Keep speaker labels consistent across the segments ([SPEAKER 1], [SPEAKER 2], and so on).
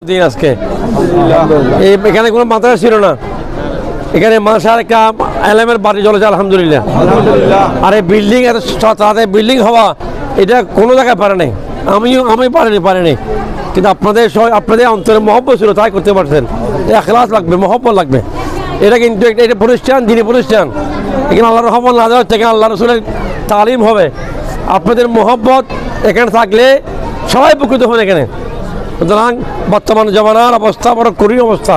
[SPEAKER 1] দিন আজকে এখানে কোনো মাদ্রাসা ছিল না, এখানে মাসার একটা এলএমের বাড়ি চলেছে আলহামদুলিল্লাহ। আর এই বিল্ডিং এত তাড়াতাড়ি বিল্ডিং হওয়া এটা কোনো জায়গায় পারে নাই, আমি পারিনি কিন্তু আপনাদের অন্তরে মহব্বত ছিল, তাই করতে পারছেন। এখলাস লাগবে, মহব্বত লাগবে। এটা কিন্তু এটা প্রতিষ্ঠান, দিনী প্রতিষ্ঠান। এখানে আল্লাহ রহমান না দেওয়া হচ্ছে, এখানে আল্লাহ রসুলের তালিম হবে। আপনাদের মহব্বত এখানে থাকলে সবাই উপকৃত হন এখানে। সুতরাং বর্তমান জমানার অবস্থা বড় কঠিন অবস্থা,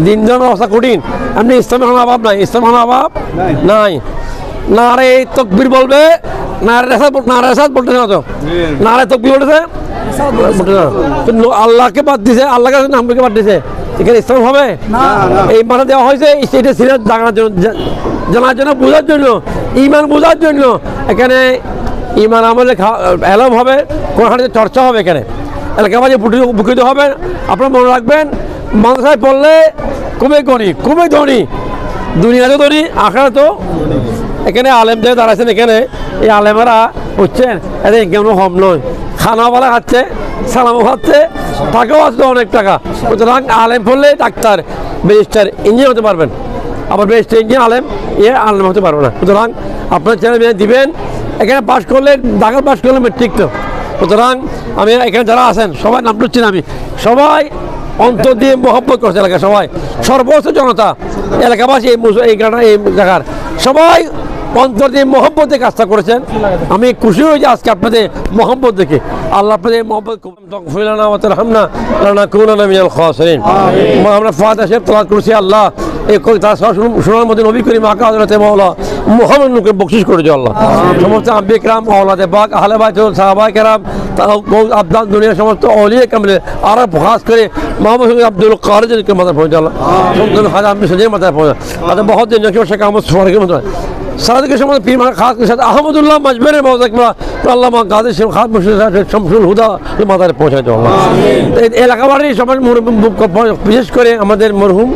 [SPEAKER 1] দিন জনের অবস্থা কঠিন। এমনি ইসলামের কোনো অভাব নাই, ইসলামের কোনো অভাব নাই। নারে তকবির বলবে, নারে রেসাদ বলতেছে না, তো নারে তকবির বলতেছে আল্লাহকে বাদ দিছে, আল্লাহকে নামকে বাদ দিছে। এখানে ইসলাম হবে এই মানে দেওয়া হয়েছে এটা সিরিয়াস জানার জন্য, বোঝার জন্য, ইমান বোঝার জন্য। এখানে ইমান আমলে এলম হবে, কোন হাতে চর্চা হবে, এখানে এলাকাবাজি উপকৃত হবেন। আপনারা মনে রাখবেন, মাদ্রাসায় পড়লে খুবই ধনী, দুনিয়াতে ধনী, আখেরাতে তো। এখানে আলেম যে দাঁড়াচ্ছেন, এখানে এই আলেমেরা হচ্ছেন এদের ইনকাম কম নয়। খানাওয়ালা খাচ্ছে, সালামও খাচ্ছে, টাকাও আসছে অনেক টাকা। সুতরাং আলেম পড়লে ডাক্তার, ব্যারিস্টার, ইঞ্জিনিয়ার হতে পারবেন। আবার ব্যারিস্টার, ইঞ্জিনিয়ার, আলেম হতে পারবে না। সুতরাং আপনার ছেলে মেয়ে দিবেন, এখানে পাশ করলে, দাখিল পাশ করলে মেট্রিক তো। সুতরাং আমি এখানে যারা আছেন সবাই নাম করছি না, আমি সবাই অন্তর দিয়ে মহব্বত করছে এলাকা, সবাই সর্বোচ্চ জনতা এলাকাবাসী এই জায়গার সবাই অন্তর দিয়ে মহব্বতে কাজটা করেছেন। আমি খুশি হয়েছি আজকে আপনাদের মহব্বত দেখে। আল্লাহ আপনাদের মহব্বত আমরা ফাতিহা শরীফ তেলাওয়াত করেছি। আল্লাহ শোনার মধ্যে নবী করিম আকা হযরতে মাওলা মুহাম্মদকে বকশিশ করেছে। আল্লাহ সমস্ত আম্বিয়া কিরাম, আওলাদে পাক, আহলে বাইত, সাহাবায়ে কেরাম, আবদাল দুনিয়ার সমস্ত আউলিয়া কামিল, আর খাস করে মোহাম্মদ আব্দুল কাদেরকে মাথায় পৌঁছে। আল্লাহ সুলতান হাজি আহমদ সজির মাথায় পৌঁছে। তাদের বহুত দিন নকিব শেখ আহমদ সোহারকে মাথায় সারাদিকে সময় পীর খাস করে সাথে আহমদুল্লাহ মাজবেরের মহতাকমা আল্লামা গাজী শেখ খাদ মুর্শিদ শামসুল হুদা মাথায় পৌঁছাইতে। আল্লাহ এলাকা বাড়ির সবাই বিশেষ করে আমাদের মরহুম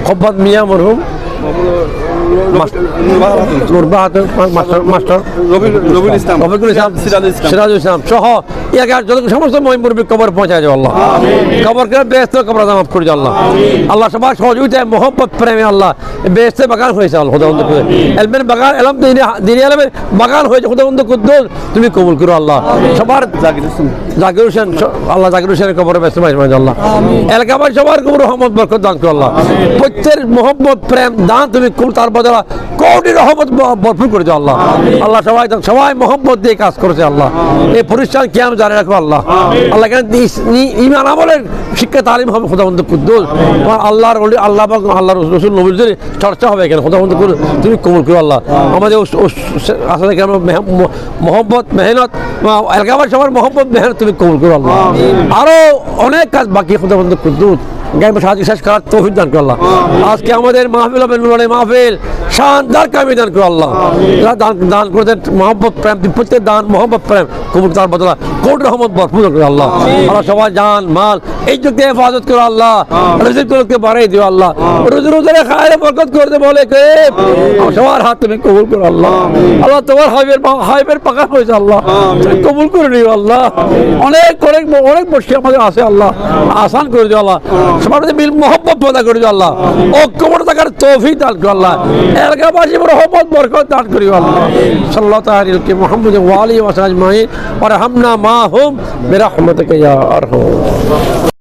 [SPEAKER 1] খব্বাত মিয়া, মরহুম সিরাজুল ইসলাম সহ সমস্ত মুরব্বী কবর পৌঁছায় যাও। আল্লাহ কবরকে বেহেশত কবর মাফ করে যাও। আল্লাহ সবার সহযোগিতায় মহব্বত প্রেমে আল্লাহ বেহেশতে বাগান হয়েছে। আল্লাহ খুদাবন্দ করে এলমের বাগান, এলম দিনী এলমের বাগান হয়েছে। খুদাবন্দ কুদ্দুস তুমি কবুল করো। আল্লাহ সবার জাকির হোসেন, আল্লাহ জাকির হোসেনের কবরে ব্যস্ত আল্লাহ এলাকাবাসী সবার কবর রহমত বরকত দান করো। আল্লাহ প্রত্যেক মহব্বত প্রেম দান তুমি তার বদলা কোটি রহমত ভরপুর করেছে। আল্লাহ আল্লাহ সবাই মহব্বত দিয়ে কাজ করেছে। আল্লাহ এই প্রতিষ্ঠান কেন জানে রাখো। আল্লাহ আল্লাহ ইমান আমলের শিক্ষা তালিম হবে। খুদাবন্দ কুদ্দুস আল্লাহর আল্লাহ রসুল নবীর চর্চা হবে এখানে। খুদাবন্দ তুমি কবুল করো। আল্লাহ আমাদের আসলে কেন মহব্বত মেহনত এলাকাবার সবার মহব্বত মেহনত তুমি কবুল করো। আল্লাহ আরো অনেক কাজ বাকি। খুদাবন্দ কুদ্দুস শেষ করার তৌফিক দান করো। আল্লাহ আজকে আমাদের মাহফিল হবে নুরানি মাহফিল, শানদার কামি দান করো। আল্লাহ দান করতে মহব্বত প্রেম, প্রত্যেক দান মহব্বত প্রেম কবুল তার বদলা কোটি রহমত ভরপুর করো। আল্লাহ আল্লাহ সবাই জান মাল এই যুগে হেফাজত করো। আল্লাহ রিজিককে বাড়াই দিও। আল্লাহ রোজে রোজে খায়রে বরকত করতে বলে কে সবার হাত তুমি কবুল করো। আল্লাহ আল্লাহ তোমার হাইবের পাকা হয়েছে। আল্লাহ তুমি কবুল করে নিও। আল্লাহ অনেক বসে আমাদের আছে। আল্লাহ আসান করে দিও। আল্লাহ সবার মিল মহব্বত পয়দা করে দিও। আল্লাহ ঐক্যবদ্ধ থাকার তৌফিক দান করো। আল্লাহ এলাকাবাসী রহমত বরকত দান করিও। আল্লাহ সাল্লাল্লাহু আলাইহি মুহাম্মদ ওয়া আলিহি ওয়া সাহবিহি আজমাইন ওয়া রাহমনা মাহুম বিরহমাতিকা ইয়া আরহাম।